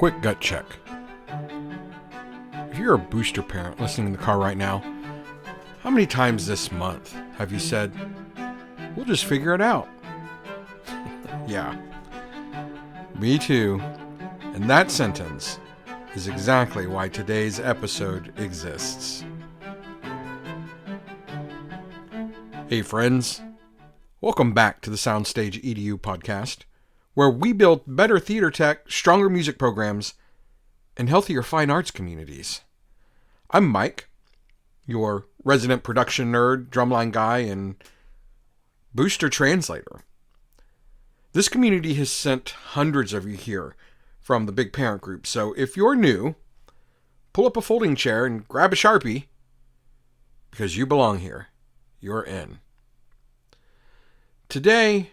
Quick gut check. If you're a booster parent listening in the car right now, how many times this month have you said, "We'll just figure it out"? Yeah, me too. And that sentence is exactly why today's episode exists. Hey friends, welcome back to the Soundstage EDU podcast, where we build better theater tech, stronger music programs, and healthier fine arts communities. I'm Mike, your resident production nerd, drumline guy, and booster translator. This community has sent hundreds of you here from the big parent group, so if you're new, pull up a folding chair and grab a Sharpie, because you belong here. You're in. Today,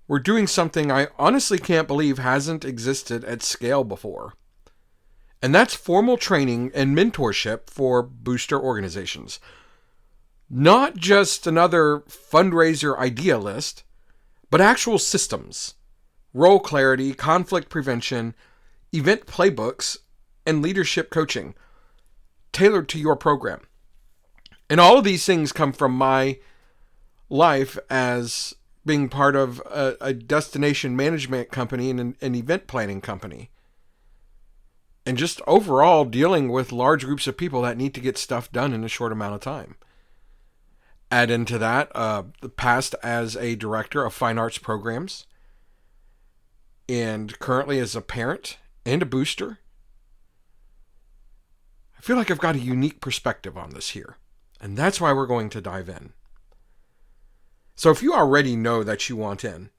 we're doing something I honestly can't believe hasn't existed at scale before. And that's formal training and mentorship for booster organizations. Not just another fundraiser idea list, but actual systems, role clarity, conflict prevention, event playbooks, and leadership coaching tailored to your program. And all of these things come from my life as being part of a destination management company and an event planning company. And just overall dealing with large groups of people that need to get stuff done in a short amount of time. Add into that the past as a director of fine arts programs, and currently as a parent and a booster. I feel like I've got a unique perspective on this here, and that's why we're going to dive in. So if you already know that you want in,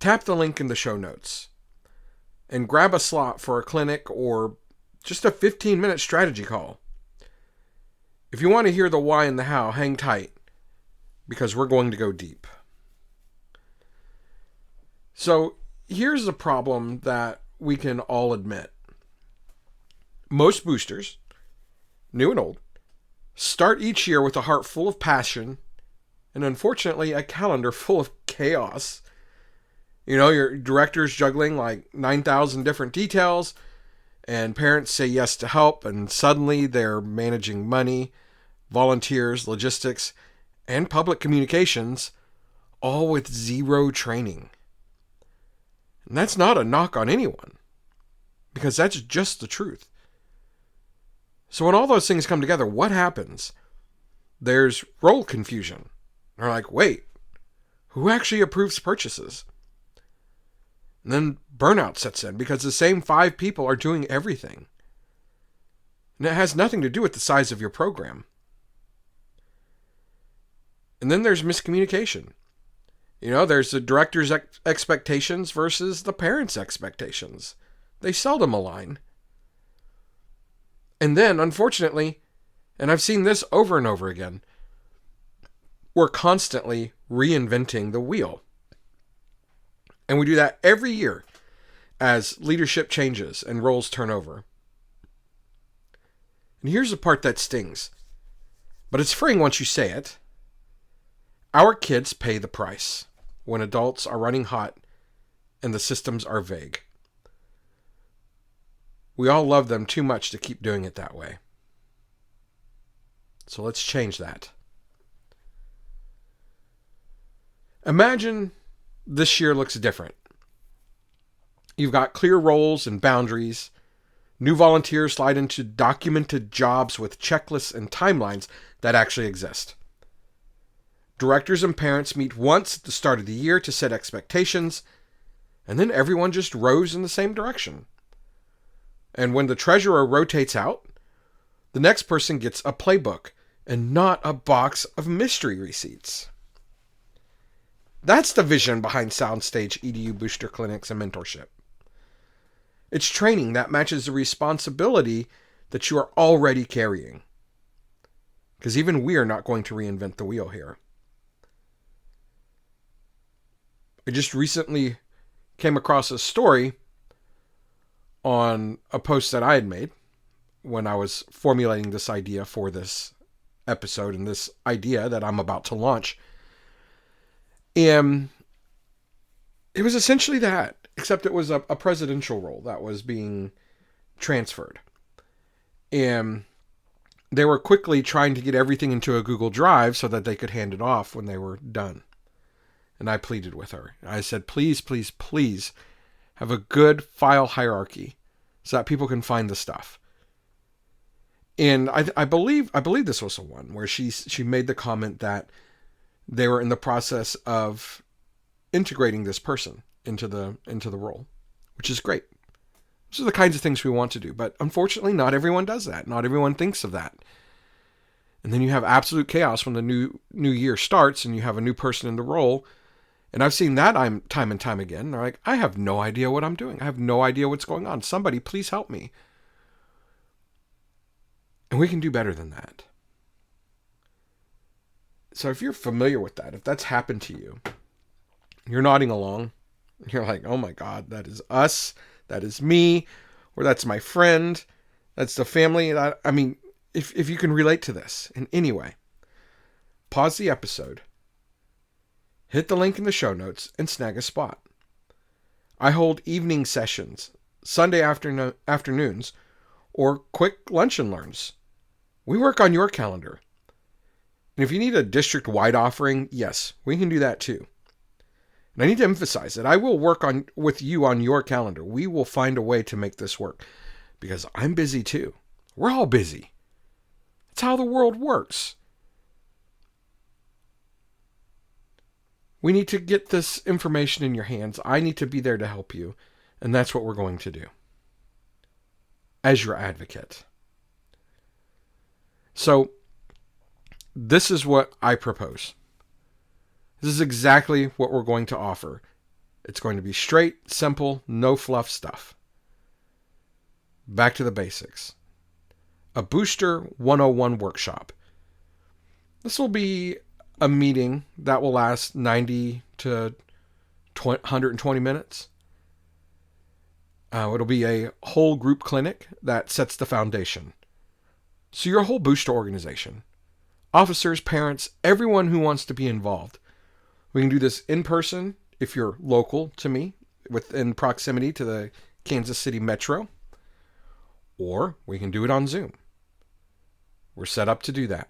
tap the link in the show notes and grab a slot for a clinic or just a 15-minute strategy call. If you want to hear the why and the how, hang tight, because we're going to go deep. So here's the problem that we can all admit. Most boosters, new and old, start each year with a heart full of passion and unfortunately a calendar full of chaos. You know, your director's juggling like 9,000 different details, and parents say yes to help, and suddenly they're managing money, volunteers, logistics, and public communications, all with zero training. And that's not a knock on anyone, because that's just the truth. So when all those things come together, what happens? There's role confusion. They're like, wait, who actually approves purchases? And then burnout sets in because the same 5 people are doing everything. And it has nothing to do with the size of your program. And then there's miscommunication. You know, there's the director's expectations versus the parents' expectations. They seldom align. And then, unfortunately, and I've seen this over and over again, we're constantly reinventing the wheel. And we do that every year as leadership changes and roles turn over. And here's the part that stings, but it's freeing once you say it. Our kids pay the price when adults are running hot and the systems are vague. We all love them too much to keep doing it that way. So let's change that. Imagine this year looks different. You've got clear roles and boundaries. New volunteers slide into documented jobs with checklists and timelines that actually exist. Directors and parents meet once at the start of the year to set expectations, and then everyone just rows in the same direction. And when the treasurer rotates out, the next person gets a playbook and not a box of mystery receipts. That's the vision behind Soundstage EDU booster clinics and mentorship. It's training that matches the responsibility that you are already carrying. Because even we are not going to reinvent the wheel here. I just recently came across a story on a post that I had made when I was formulating this idea for this episode and this idea that I'm about to launch. And it was essentially that. except it was a presidential role that was being transferred. And they were quickly trying to get everything into a Google Drive so that they could hand it off when they were done. And I pleaded with her. I said, please, please, please have a good file hierarchy so that people can find the stuff. And I believe this was the one where she made the comment that they were in the process of integrating this person into the role, which is great. These are the kinds of things we want to do, but unfortunately, not everyone does that. Not everyone thinks of that. And then you have absolute chaos when the new year starts and you have a new person in the role. And I've seen that time and time again. They're like, I have no idea what I'm doing. I have no idea what's going on. Somebody, please help me. And we can do better than that. So if you're familiar with that, if that's happened to you, you're nodding along. You're like, oh my God, that is us. That is me. Or that's my friend. That's the family. I mean, if you can relate to this in any way, pause the episode, hit the link in the show notes, and snag a spot. I hold evening sessions, Sunday afternoons, or quick lunch and learns. We work on your calendar. And if you need a district-wide offering, yes, we can do that too. And I need to emphasize that I will work with you on your calendar. We will find a way to make this work because I'm busy too. We're all busy. That's how the world works. We need to get this information in your hands. I need to be there to help you. And that's what we're going to do as your advocate. So this is what I propose. This is exactly what we're going to offer. It's going to be straight, simple, no fluff stuff. Back to the basics. A Booster 101 workshop. This will be a meeting that will last 90 to 120 minutes. It'll be a whole group clinic that sets the foundation. So your whole booster organization, officers, parents, everyone who wants to be involved. We can do this in person if you're local to me, within proximity to the Kansas City Metro, or we can do it on Zoom. We're set up to do that.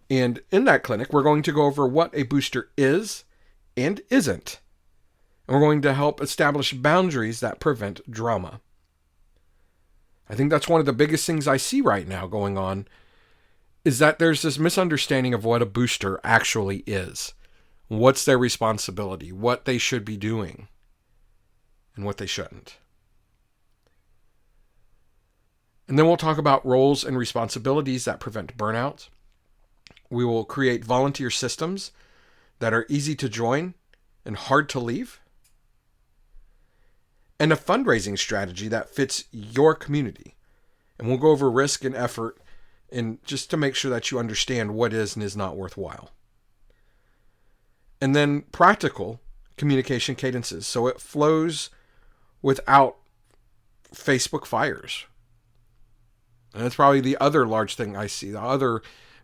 And in that clinic, we're going to go over what a booster is and isn't. And we're going to help establish boundaries that prevent drama. I think that's one of the biggest things I see right now going on, is that there's this misunderstanding of what a booster actually is. What's their responsibility, what they should be doing, and what they shouldn't. And then we'll talk about roles and responsibilities that prevent burnout. We will create volunteer systems that are easy to join and hard to leave. And a fundraising strategy that fits your community. And we'll go over risk and effort and just to make sure that you understand what is and is not worthwhile. And then practical communication cadences, so it flows without Facebook fires. And that's probably the other large thing I see. The other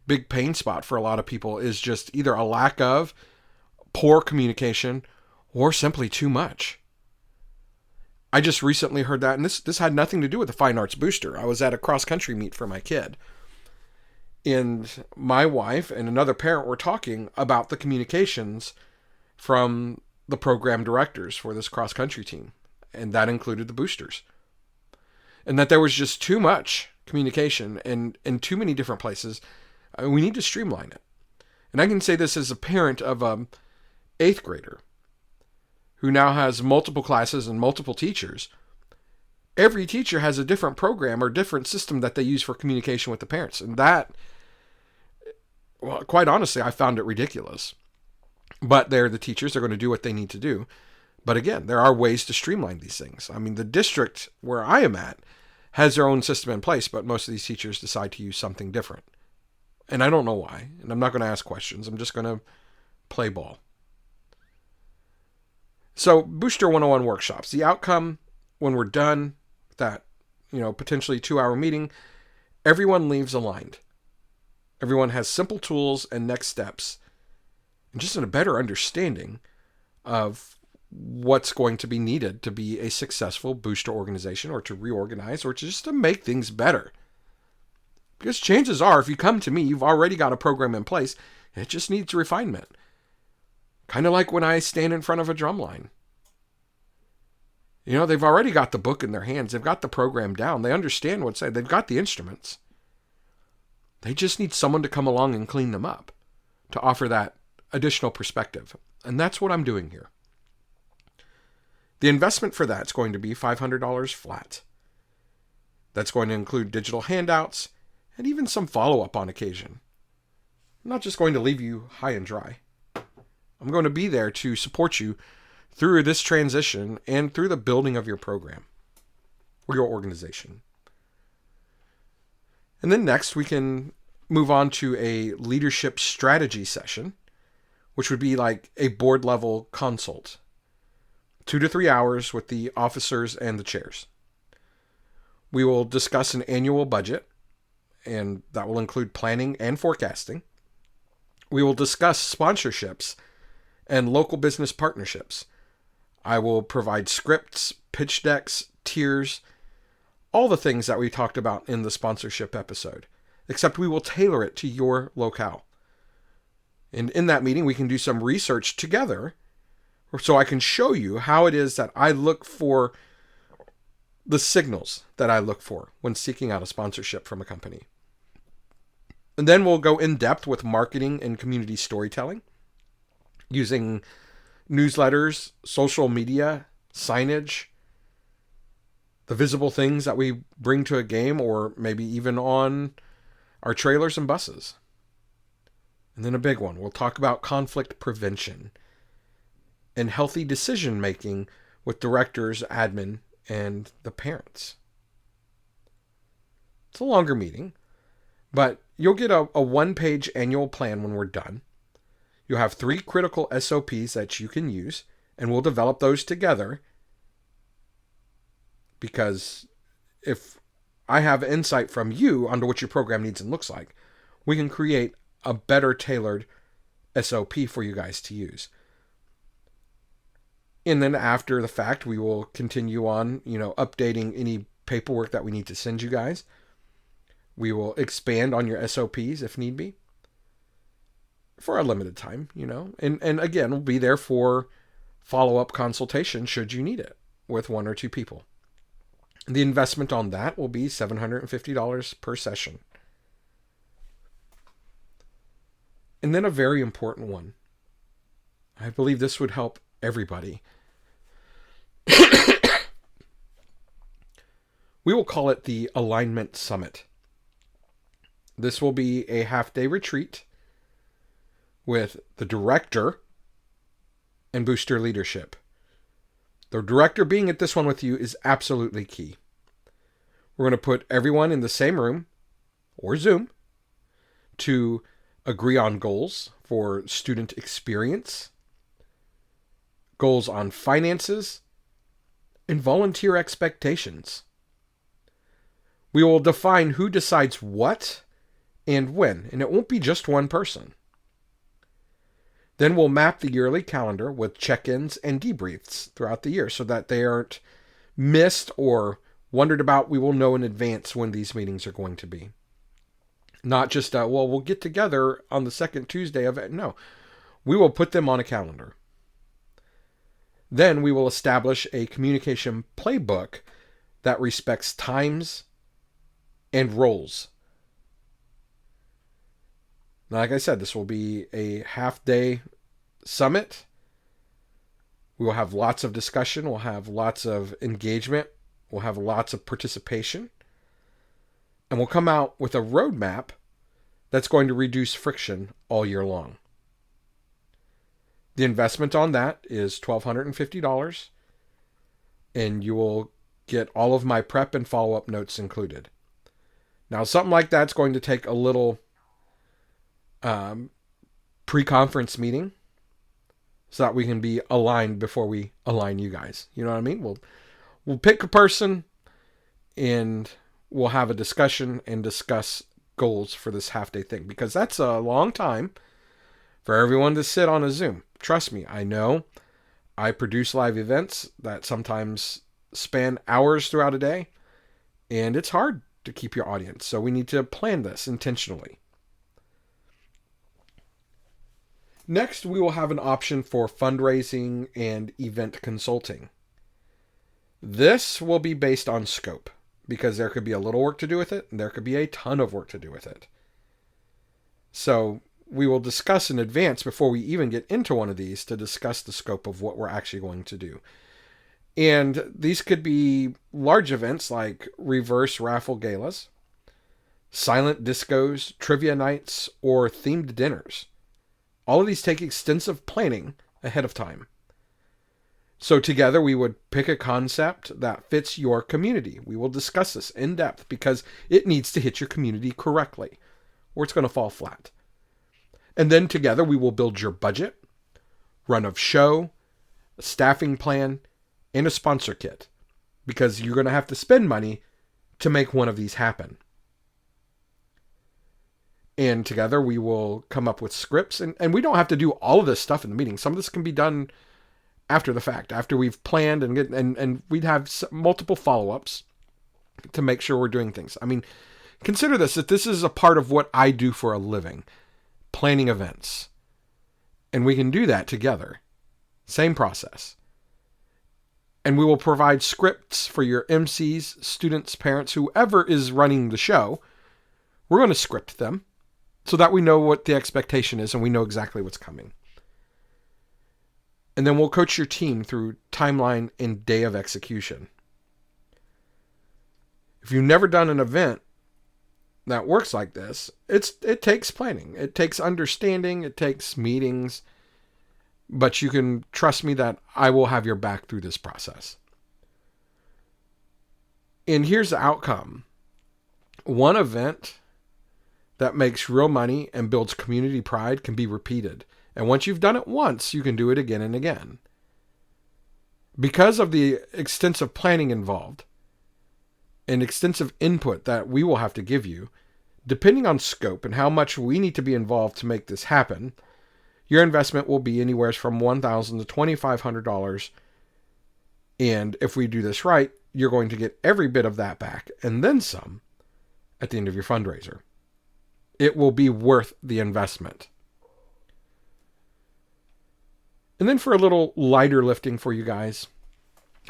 big pain spot for a lot of people is just either a lack of poor communication or simply too much. I just recently heard that, and this had nothing to do with the Fine Arts Booster. I was at a cross-country meet for my kid. And my wife and another parent were talking about the communications from the program directors for this cross-country team. And that included the boosters. And that there was just too much communication and in too many different places. We need to streamline it. And I can say this as a parent of an 8th grader who now has multiple classes and multiple teachers. Every teacher has a different program or different system that they use for communication with the parents. And that, well, quite honestly, I found it ridiculous. But they're the teachers. They're going to do what they need to do. But again, there are ways to streamline these things. I mean, the district where I am at has their own system in place, but most of these teachers decide to use something different. And I don't know why. And I'm not going to ask questions. I'm just going to play ball. So, Booster 101 workshops. The outcome, when we're done with that, potentially 2-hour meeting, everyone leaves aligned. Everyone has simple tools and next steps, and just a better understanding of what's going to be needed to be a successful booster organization, or to reorganize, or just to make things better. Because chances are, if you come to me, you've already got a program in place. It just needs refinement. Kind of like when I stand in front of a drum line. You know, they've already got the book in their hands. They've got the program down. They understand what's said. They've got the instruments. They just need someone to come along and clean them up, to offer that additional perspective. And that's what I'm doing here. The investment for that's going to be $500 flat. That's going to include digital handouts and even some follow-up on occasion. I'm not just going to leave you high and dry. I'm going to be there to support you through this transition and through the building of your program or your organization. And then next we can move on to a leadership strategy session, which would be like a board level consult. 2 to 3 hours with the officers and the chairs. We will discuss an annual budget, and that will include planning and forecasting. We will discuss sponsorships and local business partnerships. I will provide scripts, pitch decks, tiers, all the things that we talked about in the sponsorship episode, except we will tailor it to your locale. And in that meeting, we can do some research together, so I can show you how it is that I look for the signals that I look for when seeking out a sponsorship from a company. And then we'll go in depth with marketing and community storytelling, using newsletters, social media, signage, the visible things that we bring to a game, or maybe even on our trailers and buses. And then a big one, we'll talk about conflict prevention and healthy decision making with directors, admin, and the parents. It's a longer meeting, but you'll get a 1-page annual plan when we're done. You'll have 3 critical SOPs that you can use, and we'll develop those together, because if I have insight from you onto what your program needs and looks like, we can create a better tailored SOP for you guys to use. And then after the fact, we will continue on, updating any paperwork that we need to send you guys. We will expand on your SOPs if need be for a limited time, and again, we'll be there for follow-up consultation should you need it with 1 or 2 people. The investment on that will be $750 per session. And then a very important one. I believe this would help everybody. We will call it the Alignment Summit. This will be a half-day retreat with the director and booster leadership. The director being at this one with you is absolutely key. We're going to put everyone in the same room or Zoom to agree on goals for student experience, goals on finances, and volunteer expectations. We will define who decides what and when, and it won't be just one person. Then we'll map the yearly calendar with check-ins and debriefs throughout the year so that they aren't missed or wondered about. We will know in advance when these meetings are going to be. Not just, we'll get together on the second Tuesday of it. No, we will put them on a calendar. Then we will establish a communication playbook that respects times and roles. Now, like I said, this will be a half-day summit. We will have lots of discussion. We'll have lots of engagement. We'll have lots of participation. And we'll come out with a roadmap that's going to reduce friction all year long. The investment on that is $1,250, and you will get all of my prep and follow-up notes included. Now, something like that's going to take a little pre-conference meeting so that we can be aligned before we align you guys. You know what I mean? We'll pick a person and we'll have a discussion and discuss goals for this half-day thing, because that's a long time for everyone to sit on a Zoom. Trust me, I know. I produce live events that sometimes span hours throughout a day, and it's hard to keep your audience. So we need to plan this intentionally. Next, we will have an option for fundraising and event consulting. This will be based on scope, because there could be a little work to do with it, and there could be a ton of work to do with it. So we will discuss in advance before we even get into one of these to discuss the scope of what we're actually going to do. And these could be large events like reverse raffle galas, silent discos, trivia nights, or themed dinners. All of these take extensive planning ahead of time. So together we would pick a concept that fits your community. We will discuss this in depth because it needs to hit your community correctly, or it's going to fall flat. And then together we will build your budget, run of show, a staffing plan, and a sponsor kit, because you're going to have to spend money to make one of these happen. And together we will come up with scripts, and we don't have to do all of this stuff in the meeting. Some of this can be done after the fact, after we've planned and we'd have multiple follow-ups to make sure we're doing things. I mean, consider this, that this is a part of what I do for a living, planning events. And we can do that together. Same process. And we will provide scripts for your MCs, students, parents, whoever is running the show. We're going to script them so that we know what the expectation is and we know exactly what's coming. And then we'll coach your team through timeline and day of execution. If you've never done an event that works like this, it takes planning. It takes understanding. It takes meetings. But you can trust me that I will have your back through this process. And here's the outcome. One event that makes real money and builds community pride can be repeated. And once you've done it once, you can do it again and again. Because of the extensive planning involved and extensive input that we will have to give you, depending on scope and how much we need to be involved to make this happen, your investment will be anywhere from $1,000 to $2,500. And if we do this right, you're going to get every bit of that back and then some at the end of your fundraiser. It will be worth the investment. And then for a little lighter lifting for you guys,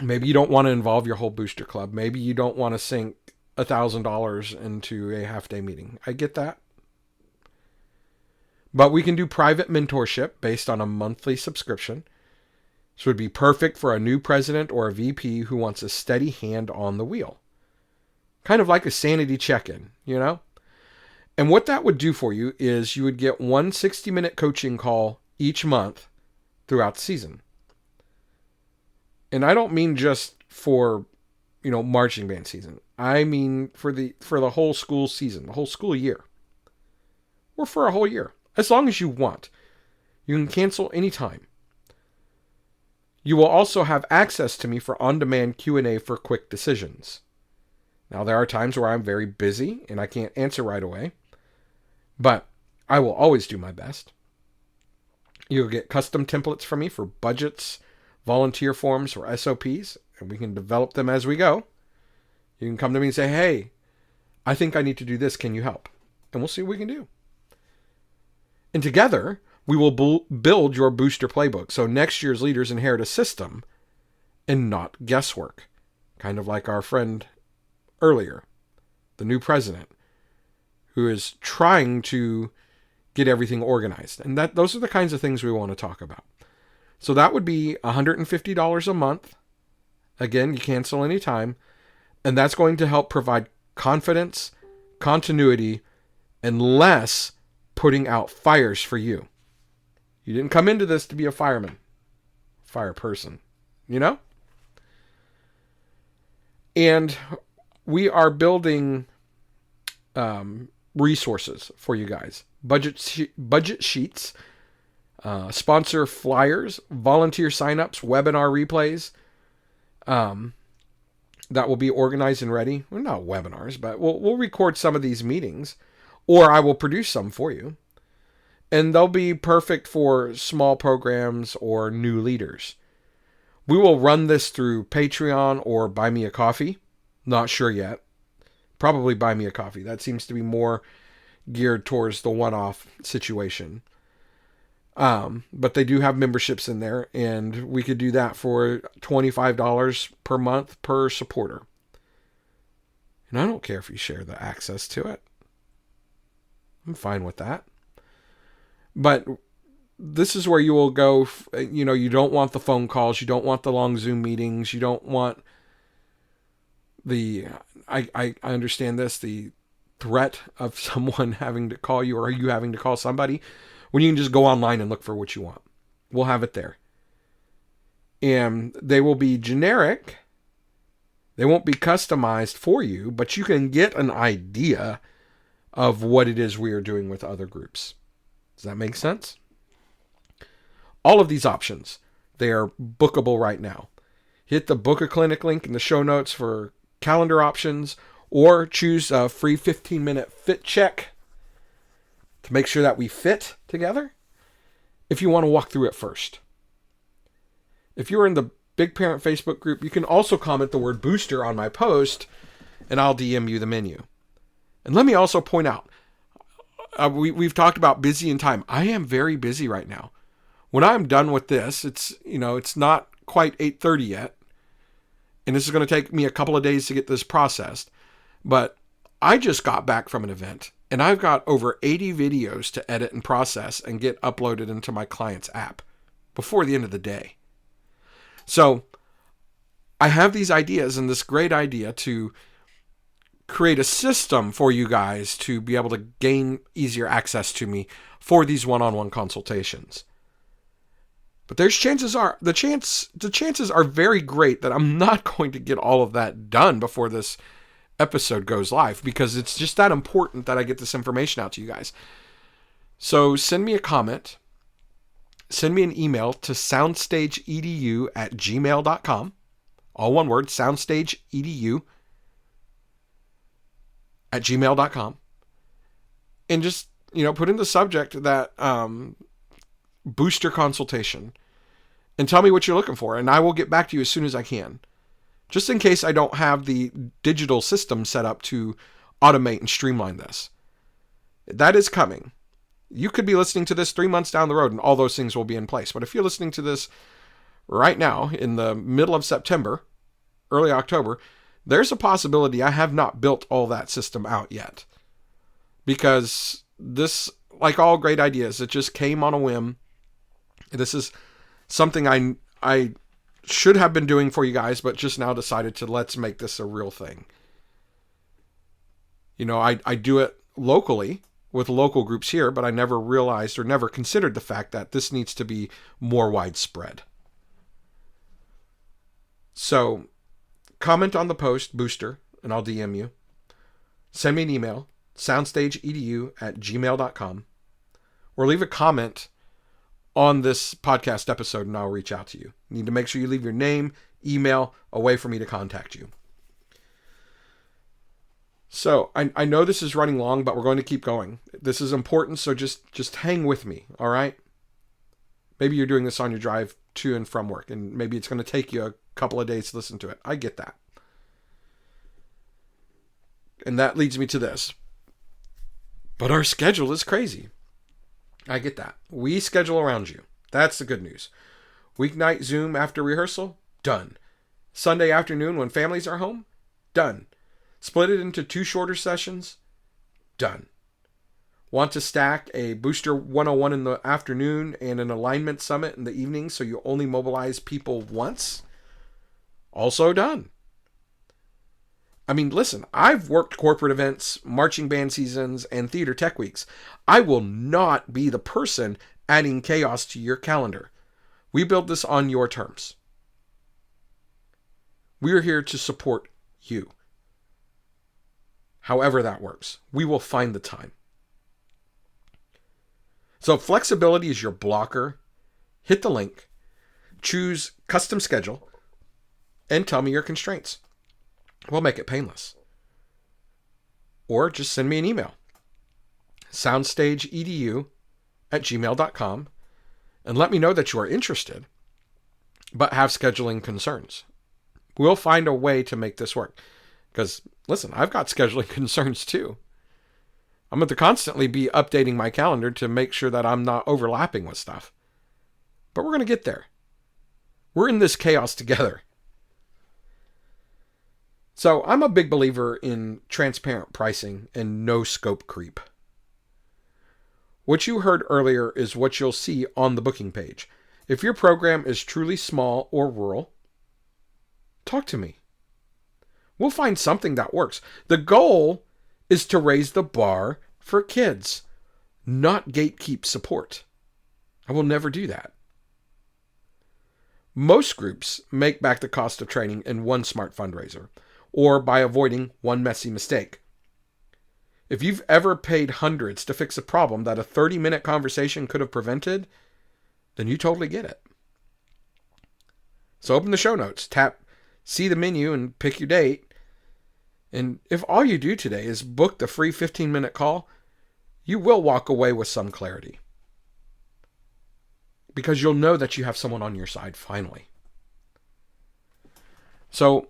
maybe you don't want to involve your whole booster club. Maybe you don't want to sink $1,000 into a half-day meeting. I get that. But we can do private mentorship based on a monthly subscription. This would be perfect for a new president or a VP who wants a steady hand on the wheel. Kind of like a sanity check-in, you know? And what that would do for you is you would get one 60-minute coaching call each month throughout the season. And I don't mean just for, marching band season. I mean for the whole school season, the whole school year. Or for a whole year. As long as you want. You can cancel anytime. You will also have access to me for on-demand Q&A for quick decisions. Now, there are times where I'm very busy and I can't answer right away. But I will always do my best. You'll get custom templates from me for budgets, volunteer forms, or SOPs, and we can develop them as we go. You can come to me and say, hey, I think I need to do this. Can you help? And we'll see what we can do. And together, we will build your booster playbook. So next year's leaders inherit a system and not guesswork. Kind of like our friend earlier, the new president, who is trying to get everything organized. And those are the kinds of things we want to talk about. So that would be $150 a month. Again, you cancel anytime. And that's going to help provide confidence, continuity, and less putting out fires for you. You didn't come into this to be a fireman, fire person, And we are building resources for you guys. Budget sheets, sponsor flyers, volunteer signups, webinar replays. That will be organized and ready. Well, not webinars, but we'll record some of these meetings, or I will produce some for you. And they'll be perfect for small programs or new leaders. We will run this through Patreon or Buy Me a Coffee. Not sure yet. Probably Buy Me a Coffee. That seems to be more geared towards the one-off situation. But they do have memberships in there, and we could do that for $25 per month per supporter. And I don't care if you share the access to it. I'm fine with that. But this is where you will go, you don't want the phone calls, you don't want the long Zoom meetings, you don't want I understand this, the threat of someone having to call you or you having to call somebody, when you can just go online and look for what you want. We'll have it there. And they will be generic. They won't be customized for you, but you can get an idea of what it is we are doing with other groups. Does that make sense? All of these options, they are bookable right now. Hit the Book a Clinic link in the show notes for calendar options, or choose a free 15-minute fit check to make sure that we fit together if you want to walk through it first. If you're in the Big Parent Facebook group, you can also comment the word booster on my post, and I'll DM you the menu. And let me also point out, we've talked about busy in time. I am very busy right now. When I'm done with this, it's not quite 8:30 yet, and this is going to take me a couple of days to get this processed. But I just got back from an event, and I've got over 80 videos to edit and process and get uploaded into my client's app before the end of the day. So I have these ideas and this great idea to create a system for you guys to be able to gain easier access to me for these one-on-one consultations. But the chances are very great that I'm not going to get all of that done before this episode goes live, because it's just that important that I get this information out to you guys. So send me a comment. Send me an email to soundstageedu@gmail.com. All one word, soundstageedu@gmail.com. And just, put in the subject that booster consultation, and tell me what you're looking for, and I will get back to you as soon as I can. Just in case I don't have the digital system set up to automate and streamline this. That is coming. You could be listening to this 3 months down the road and all those things will be in place. But if you're listening to this right now in the middle of September, early October, there's a possibility I have not built all that system out yet. Because this, like all great ideas, it just came on a whim. This is something I should have been doing for you guys, but just now decided to let's make this a real thing. I do it locally with local groups here, but I never realized or never considered the fact that this needs to be more widespread. So comment on the post, booster, and I'll DM you. Send me an email, soundstageedu@gmail.com, or leave a comment on this podcast episode and I'll reach out to you. You need to make sure you leave your name, email, a way for me to contact you. So I know this is running long, but we're going to keep going. This is important, so just hang with me, all right? Maybe you're doing this on your drive to and from work, and maybe it's going to take you a couple of days to listen to it. I get that. And that leads me to this. But our schedule is crazy. I get that. We schedule around you. That's the good news. Weeknight Zoom after rehearsal? Done. Sunday afternoon when families are home? Done. Split it into 2 shorter sessions? Done. Want to stack a Booster 101 in the afternoon and an alignment summit in the evening so you only mobilize people once? Also done. I mean, listen, I've worked corporate events, marching band seasons, and theater tech weeks. I will not be the person adding chaos to your calendar. We build this on your terms. We are here to support you. However that works, we will find the time. So flexibility is your blocker. Hit the link, choose custom schedule, and tell me your constraints. We'll make it painless. Or just send me an email, soundstageedu@gmail.com, and let me know that you are interested. but have scheduling concerns. We'll find a way to make this work. Because, listen, I've got scheduling concerns too. I'm going to constantly be updating my calendar to make sure that I'm not overlapping with stuff. But we're going to get there. We're in this chaos together. So I'm a big believer in transparent pricing and no scope creep. What you heard earlier is what you'll see on the booking page. If your program is truly small or rural, talk to me. We'll find something that works. The goal is to raise the bar for kids, not gatekeep support. I will never do that. Most groups make back the cost of training in one smart fundraiser, or by avoiding one messy mistake. If you've ever paid hundreds to fix a problem that a 30-minute conversation could have prevented, then you totally get it. So open the show notes, see the menu, and pick your date. And if all you do today is book the free 15-minute call, you will walk away with some clarity. Because you'll know that you have someone on your side finally. So,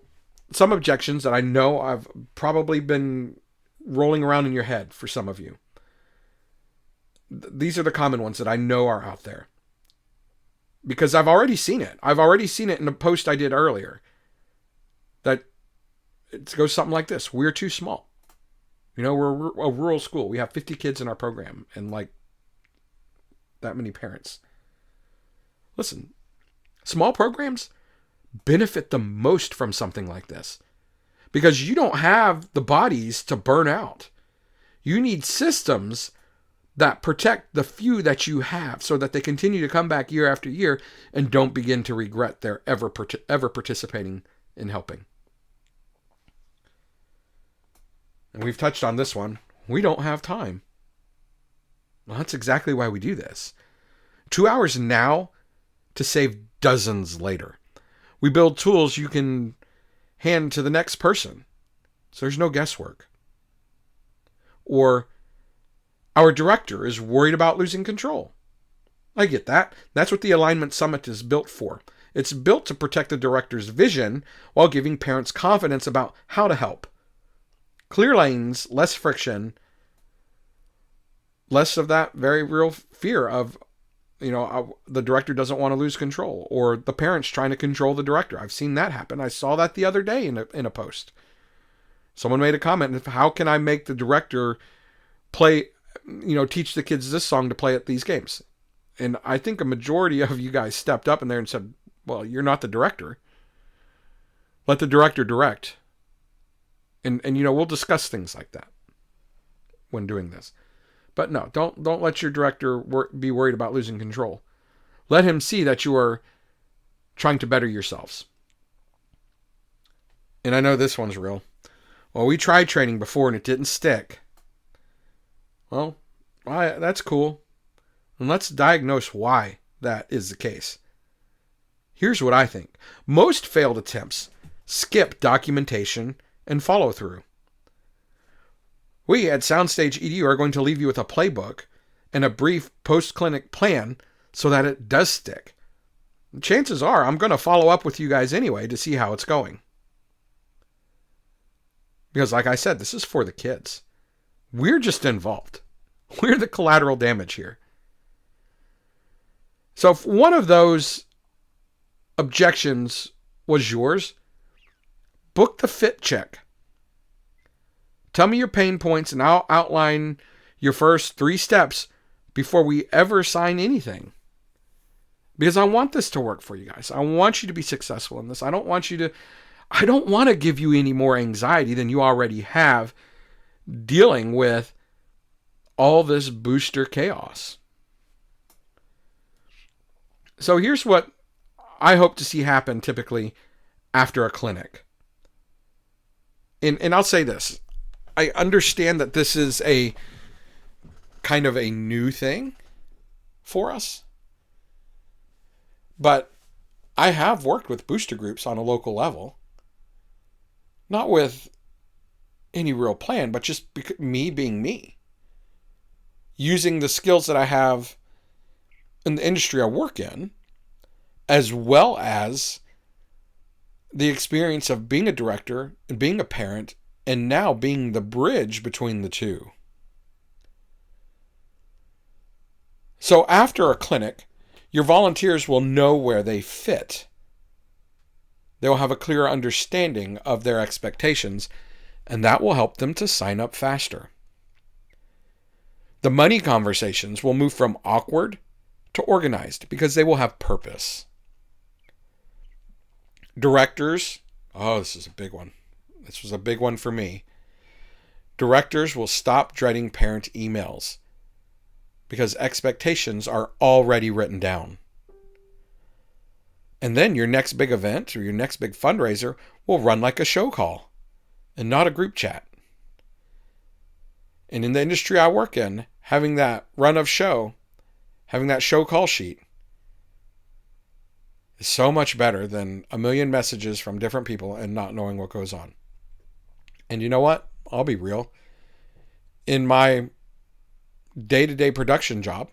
some objections that I know I've probably been rolling around in your head for some of you. These are the common ones that I know are out there. Because I've already seen it. I've already seen it in a post I did earlier. That it goes something like this. We're too small. We're a rural school. We have 50 kids in our program and like that many parents. Listen, small programs benefit the most from something like this because you don't have the bodies to burn out. You need systems that protect the few that you have so that they continue to come back year after year and don't begin to regret their ever participating in helping. And we've touched on this one. We don't have time. Well, that's exactly why we do this. 2 hours now to save dozens later. We build tools you can hand to the next person, so there's no guesswork. Or our director is worried about losing control. I get that. That's what the Alignment Summit is built for. It's built to protect the director's vision while giving parents confidence about how to help. Clear lanes, less friction, less of that very real fear of, the director doesn't want to lose control, or the parents trying to control the director. I've seen that happen. I saw that the other day in a post. Someone made a comment, how can I make the director play, teach the kids this song to play at these games? And I think a majority of you guys stepped up in there and said, well, you're not the director. Let the director direct. And we'll discuss things like that when doing this. But no, don't let your director be worried about losing control. Let him see that you are trying to better yourselves. And I know this one's real. Well, we tried training before and it didn't stick. Well, that's cool. And let's diagnose why that is the case. Here's what I think. Most failed attempts skip documentation and follow through. We at Soundstage EDU are going to leave you with a playbook and a brief post-clinic plan so that it does stick. Chances are I'm going to follow up with you guys anyway to see how it's going. Because like I said, this is for the kids. We're just involved. We're the collateral damage here. So if one of those objections was yours, book the fit check. Tell me your pain points and I'll outline your first 3 steps before we ever sign anything. Because I want this to work for you guys. I want you to be successful in this. I don't want to give you any more anxiety than you already have dealing with all this booster chaos. So here's what I hope to see happen typically after a clinic. And I'll say this. I understand that this is a kind of a new thing for us. But I have worked with booster groups on a local level. Not with any real plan, but just me being me. Using the skills that I have in the industry I work in as well as the experience of being a director and being a parent and now being the bridge between the two. So after a clinic, your volunteers will know where they fit. They will have a clear understanding of their expectations, and that will help them to sign up faster. The money conversations will move from awkward to organized because they will have purpose. Directors, this is a big one. This was a big one for me. Directors will stop dreading parent emails because expectations are already written down. And then your next big event or your next big fundraiser will run like a show call and not a group chat. And in the industry I work in, having that run of show, having that show call sheet is so much better than a million messages from different people and not knowing what goes on. And you know what? I'll be real. In my day-to-day production job,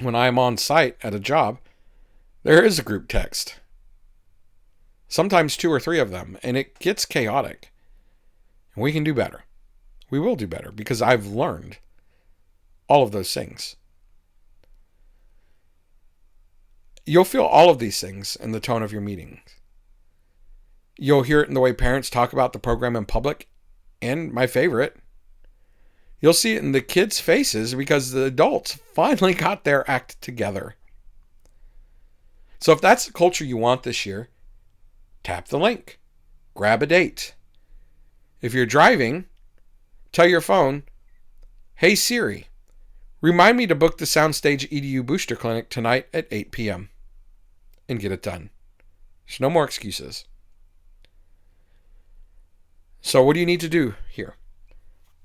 when I'm on site at a job, there is a group text. Sometimes 2 or 3 of them, and it gets chaotic. And we can do better. We will do better because I've learned all of those things. You'll feel all of these things in the tone of your meetings. You'll hear it in the way parents talk about the program in public, and my favorite, you'll see it in the kids' faces because the adults finally got their act together. So if that's the culture you want this year, tap the link. Grab a date. If you're driving, tell your phone, "Hey Siri, remind me to book the Soundstage EDU Booster Clinic tonight at 8 p.m. and get it done. There's no more excuses. So what do you need to do here?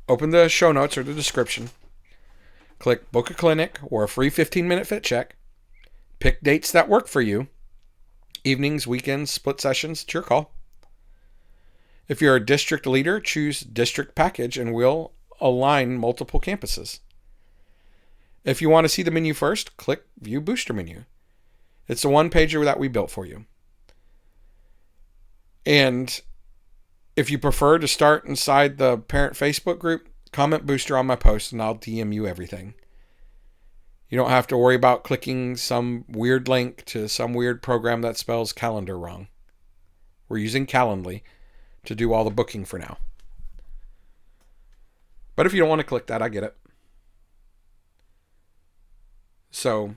Open the show notes or the description. Click Book a Clinic or a free 15-minute fit check. Pick dates that work for you. Evenings, weekends, split sessions, it's your call. If you're a district leader, choose District Package and we'll align multiple campuses. If you want to see the menu first, click View Booster Menu. It's the one-pager that we built for you. And if you prefer to start inside the parent Facebook group, comment Booster on my post and I'll DM you everything. You don't have to worry about clicking some weird link to some weird program that spells calendar wrong. We're using Calendly to do all the booking for now. But if you don't want to click that, I get it. So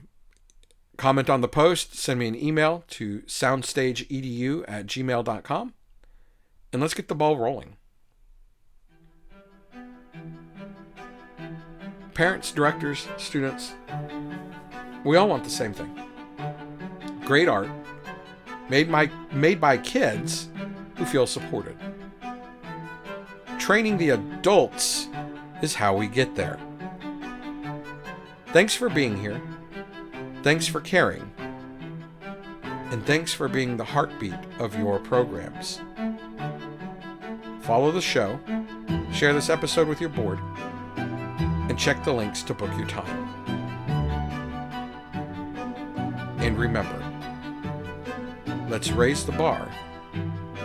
comment on the post, send me an email to soundstageedu@gmail.com, and let's get the ball rolling. Parents, directors, students, we all want the same thing. Great art made by kids who feel supported. Training the adults is how we get there. Thanks for being here. Thanks for caring. And thanks for being the heartbeat of your programs. Follow the show, share this episode with your board, and check the links to book your time. And remember, let's raise the bar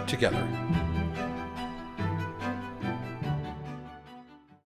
together.